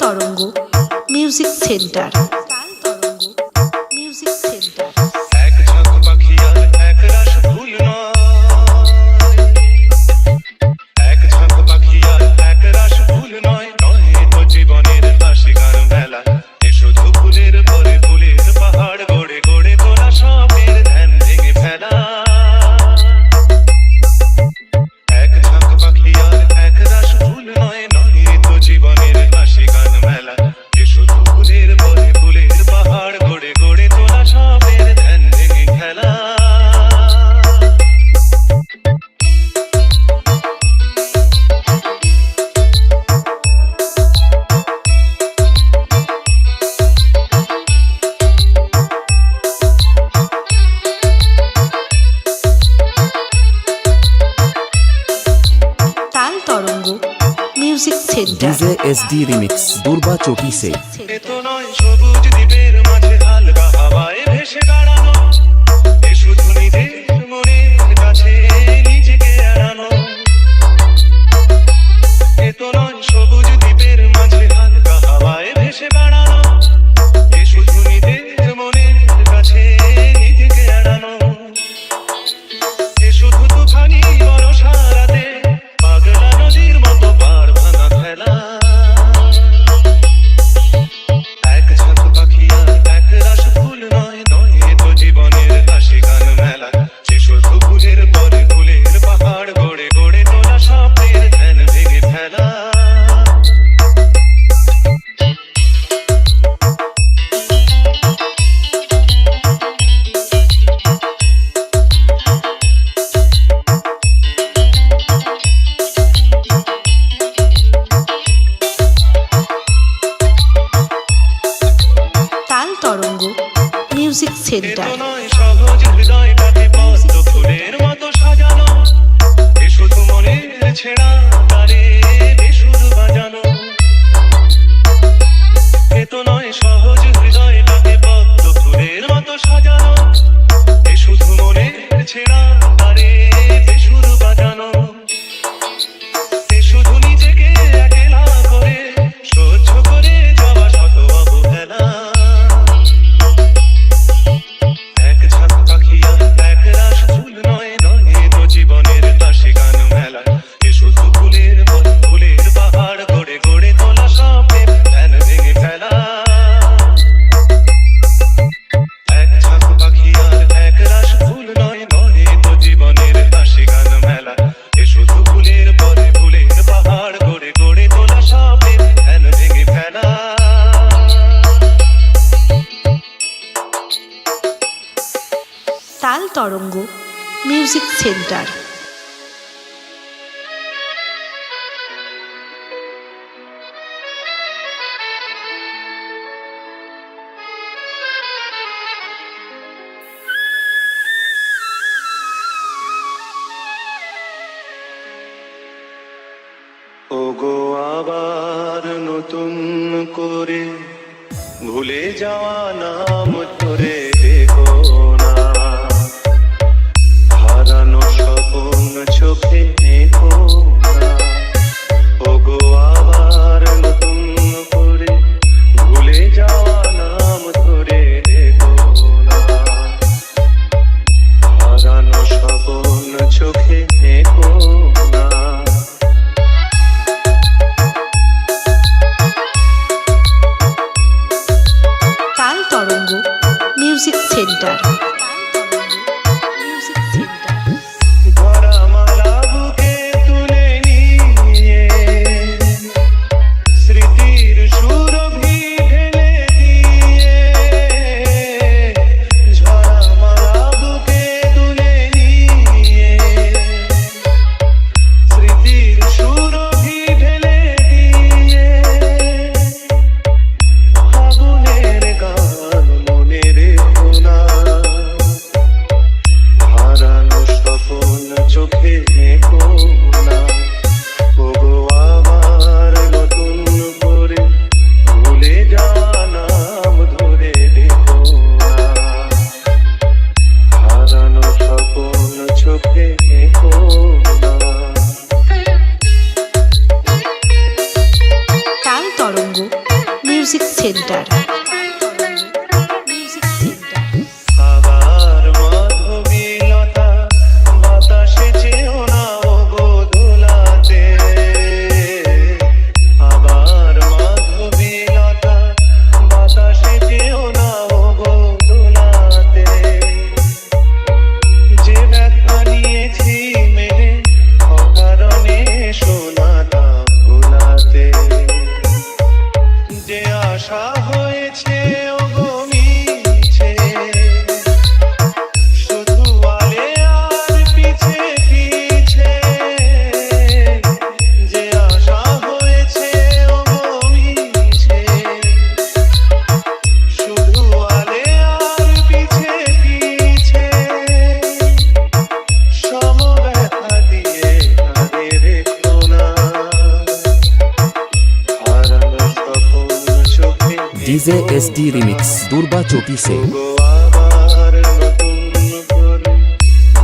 তরঙ্গ music centre. এক ঝাঁক পাখি আর এক রাস ফুল নয়, এক ঝাঁক পাখি আর এক রাস ফুল নয়, নয় তো জীবনের হাসি গান মেলা। এ শুধু ফুলের পরে ফুলের পাহাড় গড়ে গড়ে তোলা স্বপ্নের ধ্যান ভেঙে ফেলা। এক ঝাঁক পাখি আর এক রাস ফুল নয়, নয় তো জীবনের হাসি গান মেলা। এ শুধু ফুলের পরে ফুলের পাহাড় গড়ে গড়ে তোলা স্বপ্নের ধ্যান ভেঙে ফেলা। Taal Tarang music centre. DJ SD remix Durba Choti से। এ তো নয় সবুজ দ্বীপের মাঝে হালকা হাওয়ায় ভেসে বেড়ানো, এ শুধু নিজের মনের কাছে নিজেকে এড়ানো। এ তো নয় সবুজ দ্বীপের মাঝে হালকা হাওয়ায় ভেসে বেড়ানো, এ শুধু নিজের মনের কাছে নিজেকে এড়ানো। এ শুধু তুফানি বর্ষা রাতে পাগলা নদীর মতো পার ভাঙা ফেলা। এক ঝাঁক পাখি আর এক রাস ফুল নয়, নয় তো জীবনের হাসি গান মেলা। যে শুধু ফুলের পরে ফুলের পাহাড় গড়ে গড়ে তোলা স্বপ্নের ধ্যান ভেঙে ফেলা। Taal Tarang music a centre. তো নয় সহজ হৃদয়টাকে পদ্ম ফুলের মতো সাজানো, এ শুধু মনের ছেঁড়া তারে বেসুর বাজানো। এ তো নয় সহজ হৃদয়টাকে পদ্ম ফুলের মতো সাজানো, এ শুধু মনের ছেঁড়া তারে বেসুর বাজানো। এ শুধু নিজেকে একলা করে সহ্য করে যাওয়া শত অবহেলা। এক ঝাঁক পাখি আর এক রাস ফুল নয়, নয় তো জীবনের হাসি গান মেলা। এ শুধু ফুলের পরে ফুলের পাহাড় গড়ে গড়ে তোলা স্বপ্নের ধ্যান ভেঙে ফেলা। এক ঝাঁক পাখি আর এক রাস ফুল নয়, নয় তো জীবনের হাসি গান মেলা। এ শুধু ফুলের পরে ফুলের পাহাড় গড়ে গড়ে তোলা স্বপ্নের ধ্যান ভেঙে ফেলা। Taal Tarang music centre. ওগো আবার নতুন করে ভুলে যাওয়া নাম ধরে দেখো না, হারানো স্বপ্ন চোখে দেখো না। ওগো আবার নতুন করে ভুলে যাওয়া নাম ধরে দেখো না, হারানো স্বপ্ন চোখে দেখো না। তাল তরঙ্গ মিউজিক সেন্টার। ভরা মালা বুকে তুলে নিয়ে স্মৃতির সুরভি ঢেলে দিয়ে, ঝরা মালা বুকে তুলে নিয়ে স্মৃতির সুরভি ঢেলে দিয়ে, ফাগুনের গান মনে রেখো না, হারানো স্বপ্ন চোখে দেখো না। ওগো আবার নতুন করে ভুলে যাওয়া নাম ধরে দেখো না, হারানো স্বপ্ন চোখে দেখো না। তাল Tarang music centre. Music centre. আবার মাধবীলতা বাতাসে যেও না ও গো দোলাতে, আবার মাধবীলতা বাতাসে যেও না ও গো দোলাতে, যে ব্যথা নিয়েছি মেরে অকারণে শোনাটা ভোলাতে, যে আশা হয়েছে ও গো মিছে, শুধু আলে আর পিছে পিছে, যে আশা হয়েছে ও গো মিছে, শুধু আলে আর পিছে পিছে, সম ব্যথা দিয়ে কাঁদে রেখো না, হারানো স্বপ্ন চোখে DJ SD remix Durba Choti से। গো আবার নতুন করে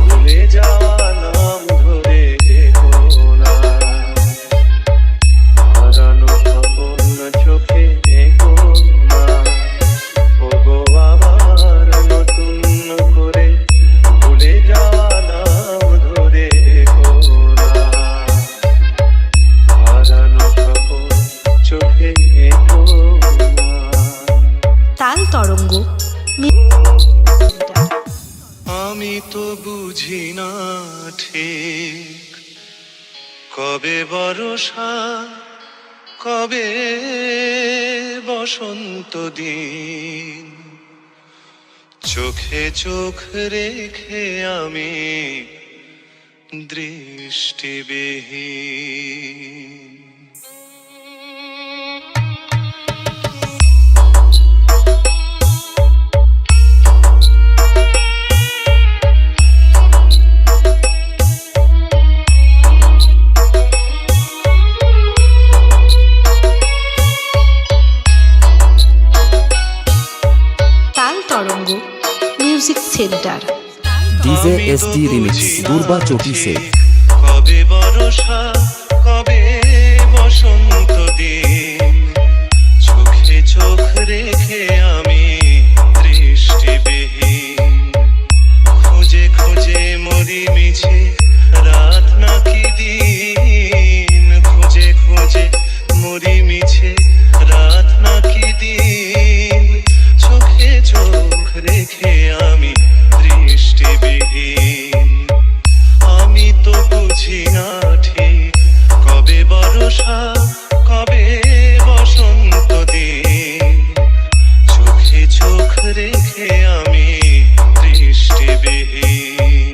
ভুলে যাওয়া নাম ধরে দেখো না, হারানো স্বপ্ন চোখে দেখো না, ও গো আবার নতুন করে ভুলে যাওয়া নাম ধরে দেখো না, হারানো স্বপ্ন চোখে দেখো না। তাল তরঙ্গ মিউজিক সেন্টার। আমি তো বুঝি না ঠিক কবে বর্ষা কবে বসন্ত দিন, চোখে চোখ রেখে আমি দৃষ্টিবিহীন। Taal Tarang music centre. DJ SD remix Durba Choti से। কবে বর্ষা কবে বসন্ত দিন, চোখে চোখ রেখে আমি দৃষ্টিবিহীন, খুঁজে খুঁজে মরি মিছে রাত নাকি দিন, খুঁজে খুঁজে মরি মিছে রাত নাকি দিন, চোখে চোখ রেখে আমি দৃষ্টিবিহীন। আমি তো বুঝি না ঠিক কবে বর্ষা কবে বসন্ত দিন, চোখে চোখ রেখে আমি দৃষ্টিবিহীন।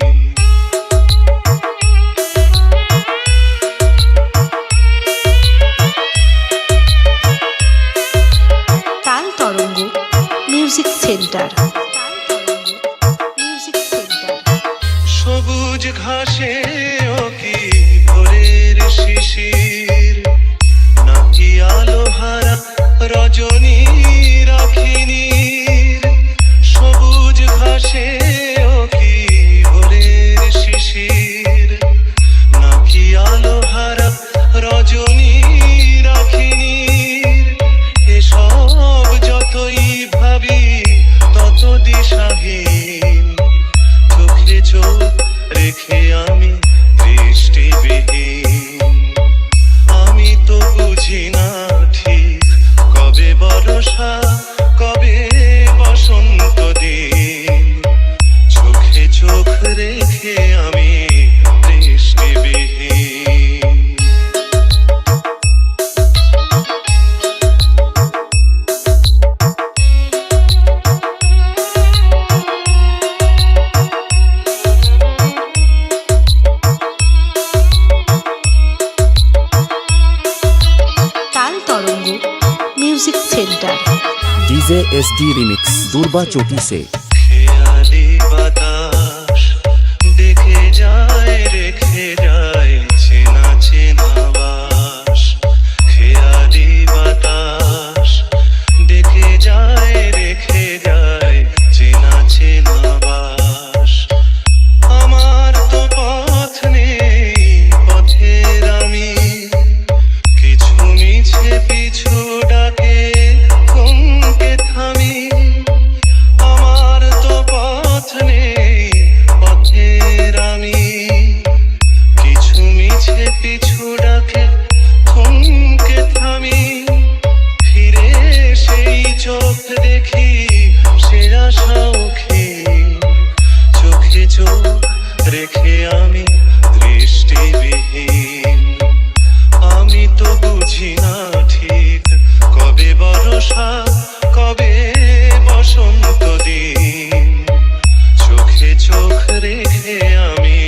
Taal Tarang music centre. Music centre. সবুজ ঘাসে ও কি ভোরের শিশির, নাকি আলোহারা রজনী রাখিনি, সবুজ ঘাসে ও কি ভোরের শিশির, নাকি আলোহারা রজনী রাখিনি, এসব যতই ভাবি তত দিশাহীন, চোখে চোখ রেখে আমি দৃষ্টিবিহীন। আমি তো বুঝি না ঠিক কবে বর্ষা কবে বসন্ত দিন, চোখে চোখ রেখে আমি দৃষ্টিবিহীন। Taal Tarang music centre. DJ SD remix Durba Choti से। খেয়ালি বাতাস দেখে যায় রেখে যায় চেনা চেনা বাস, খেয়ালি বাতাস দেখে যায় রেখে যায় চেনা চেনা বাস, আমার তো পথ নেই পথের আমি, কিছু মিছে পিছু ডাকে চোখ দেখি সে আশাউখী চোখে চোখ রেখে আমি দৃষ্টিবিহীন আমি তো বুঝি না ঠিক কবে বর্ষা কবে বসন্ত দিন চোখে চোখ রেখে আমি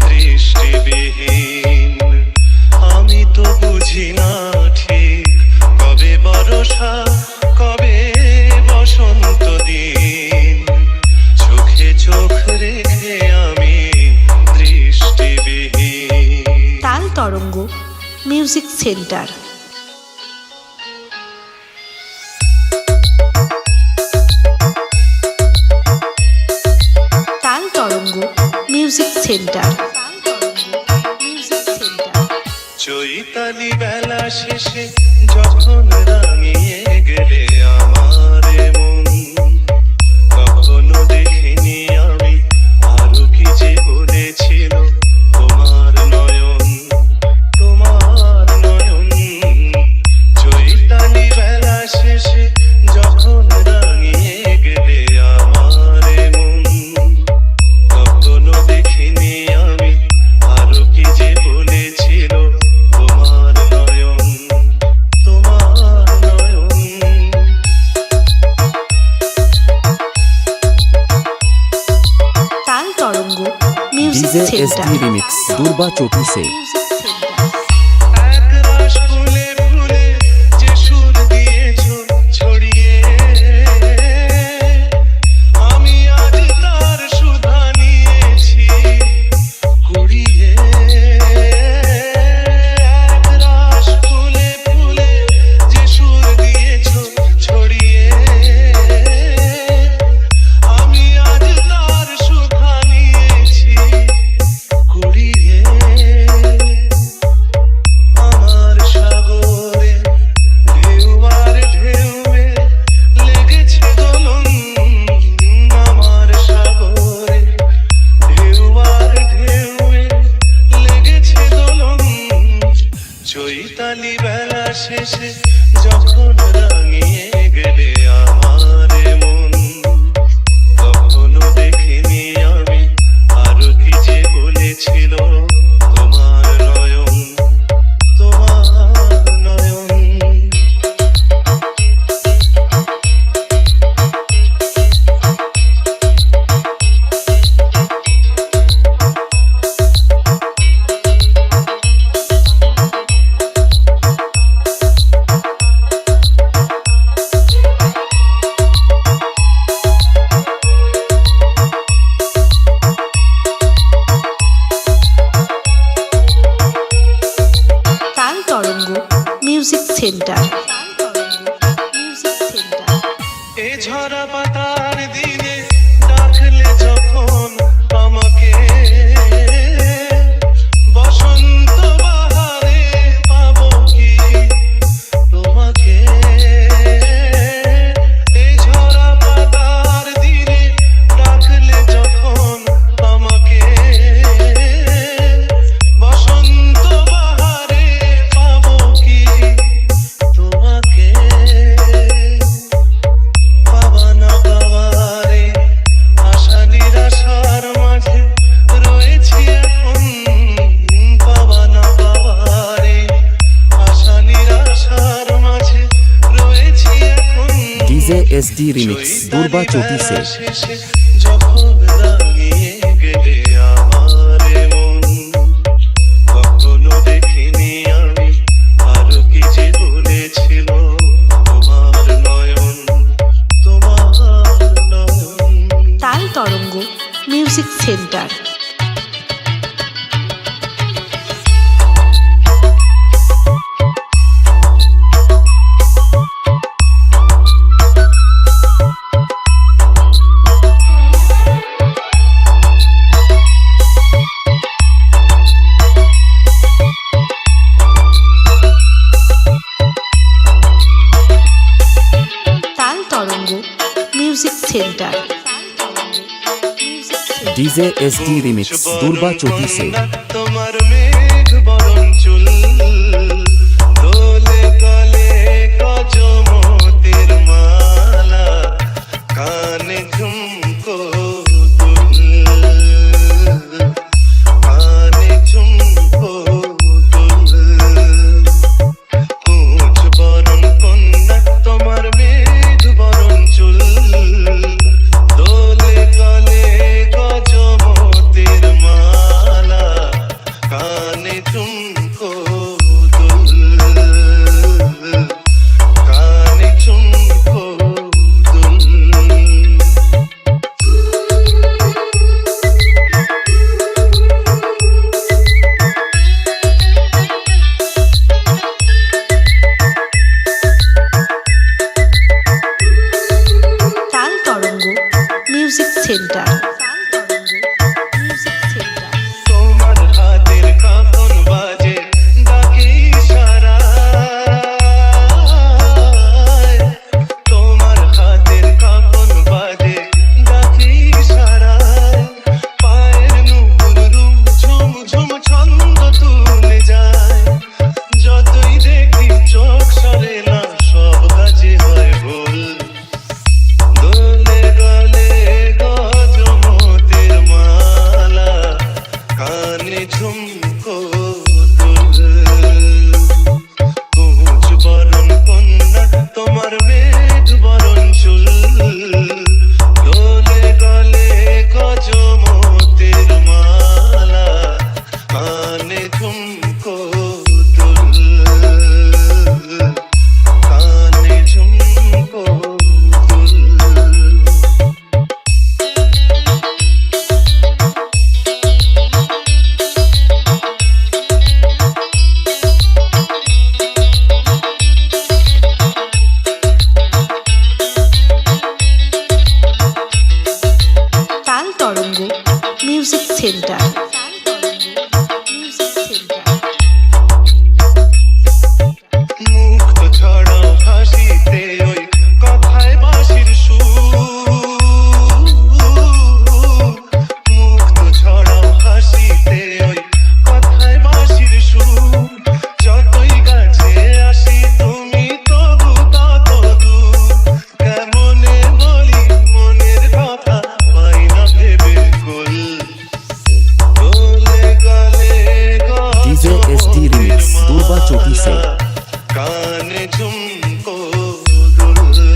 দৃষ্টিবিহীন আমি তো বুঝি না ঠিক কবে বর্ষা কবে বসন্ত দিন চোখে চোখ রেখে আমি দৃষ্টিবিহীন। Taal Tarang music centre. Taal Tarang music centre. Chaitali বেলা শেষে যখন রাঙিয়ে গেলে আমার মন কখনো দেখিনি আমি আরো কি যে বলেছিল তোমার নয়ন চৈতালি বেলা শেষে যখন রাঙিয়ে গেলে আমার মন কখনো দেখিনি আমি আরো কি যে বলেছিল তোমার নয়ন Taal Tarang music DJ centre. SD remix Durba Choti से একরাশ ফুলে ফুলে যে সুর দিয়েছো ছড়িয়ে আমি আজ তার সুধা নিয়েছি কুড়িয়ে একরাশ ফুলে ফুলে যে সুর দিয়েছো ছড়িয়ে আমি আজ তার সুধা নিয়েছি কুড়িয়ে আমার সাগরে ঢেউ আর ঢেউয়ে লেগেছে দোলন আমার সাগরে ঢেউ আর ঢেউয়ে লেগেছে দোলন চৈতালি বেলা শেষে যখন রাঙিয়ে গেলে আমার মন কখনো দেখিনি আমি আরো কি যে বলেছিল তোমার নয়ন তাল তরঙ্গ মিউজিক সেন্টার। এ ঝরা পাতার দিনে ডাকলে যখন আমাকে বসন্ত বাহারে পাবো কি তোমাকে এ ঝরা পাতার দিনে ডাকলে যখন আমাকে বসন্ত বাহারে পাবো কি তোমাকে পাবা না পাওয়ারে আশা নিরাশার মাঝে রয়েছি এখন পাবা না পাওয়ারে আশা নিরাশার মাঝে রয়েছি এখন DJ SD remix Durba Choti से শেষে যখন রাঙিয়ে গেলে আমার মন কখনো দেখিনি আমি আরো কি যে বলেছিল তোমার নয়ন Taal Tarang music centre. Taal Tarang music centre. DJ SD remix Durba Choti से তোমার মেঘ বরণ চুল দোলে দোলে গজমতের মা সেন্টার। Music centre. তোমার হাতের কাঁপন বাজে ডাকে ইশারায়, তোমার হাতের কাঁপন বাজে ডাকে ইশারায়, পায়ের নুপুর রুম ঝুম ঝুম ছন্দ তুলে যায়, যতই দেখি চোখ সরে না সব কাজে হয় ভুল, দোলে গলে গজমতের মালা, কানে ঝুমকো দুল, কুচ বরণ কন্যা তোমার মেঘ বরণ চুল, দোলে গলে গজমতের মালা, কানে ঝুমকো দুল, কানে ঝুমকো দুল। তাল Tarang music centre. Music centre. মুক্ত ছড়াও হাসিতে ওই কথায় বাঁশির সুর, মুক্ত ছড়াও হাসিতে ওই কথায় বাঁশির সুর, যতই কাছে আসি তুমি তবু তত দূর, কেমনে বলি মনের কথা পাই না ভেবে কুল, দোলে গলে DJ SD remix Durba Choti से। काने झुमको दुल,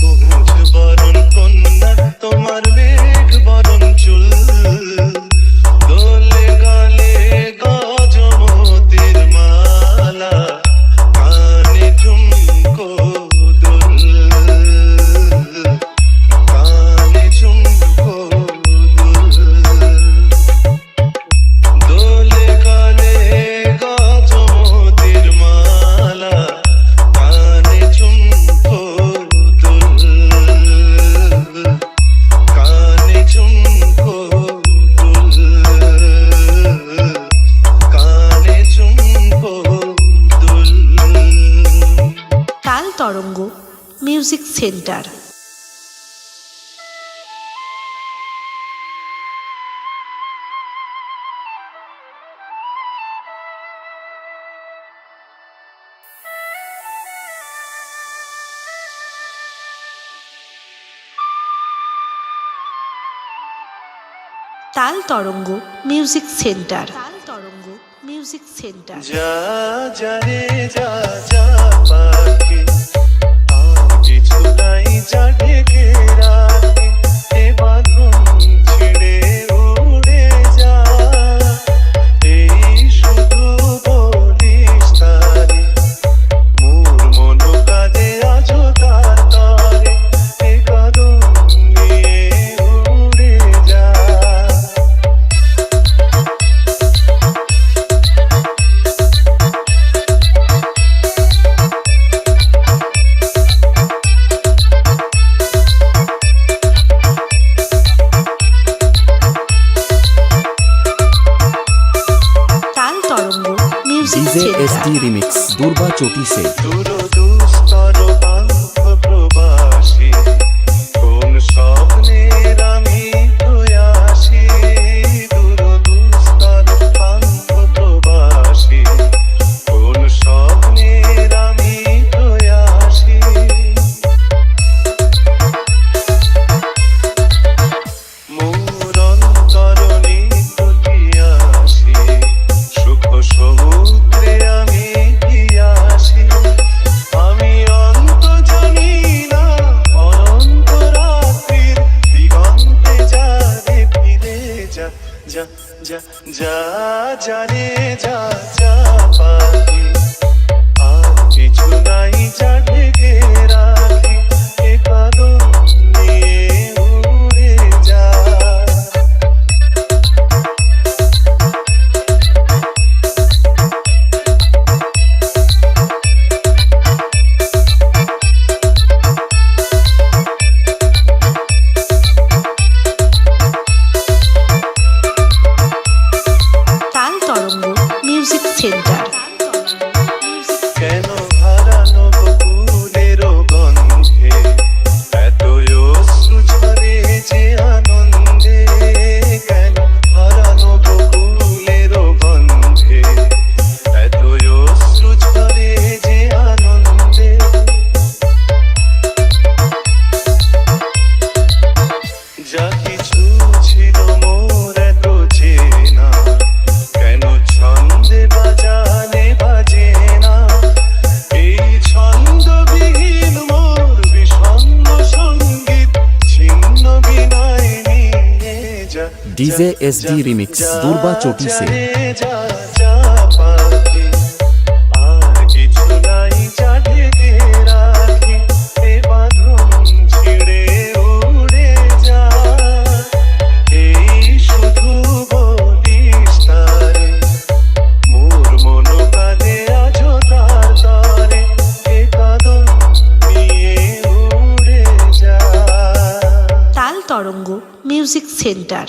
কুচ বরণ কন্যা তোমার মেঘ বরণ চুল, দোলে গলে গজমতের মালা, কানে ঝুমকো দুল, কানে ঝুমকো দুল, দোলে গলে গজমতের মালা, কানে ঝুমকো দুল, কানে ঝুমকো দুল, কানে ঝুমকো দুল। তাল Tarang music centre. Taal Tarang music centre. Taal Tarang music centre. যা যা রে যা যা পাখি, আর কিছু নাই যা ঢেকে রাখে, এ বাঁধন ছেড়ে উড়ে যা, এই শুধু বলিস তারে, মোর মন কাঁদে আছো তার তরে, এ কদম নিয়ে উড়ে যা। Taal Tarang music DJ centre. SD remix Durba Choti से। দূর দুস্তর বান্ধ প্রবাসী, কোন স্বপ্নের আমি প্রয়াসী, দূর দুস্তর বান্ধ প্রবাসী, কোন স্বপ্নের আমি প্রয়াসী, মোর অন্তরণী প্রতিয়াসী, সুখ সমুদ্রে আমি গিয়াসি, DJ SD remix Durba Choti से যা যা পাখি আর কিছু নাই চাঁদকে রাখি এ বাঁধন ছিঁড়ে উড়ে যা এই শুধু বলিস তারে মোর মন কাঁদে আজো তার তরে এ কাঁদন নিয়ে উড়ে যা তাল তরঙ্গ মিউজিক সেন্টার।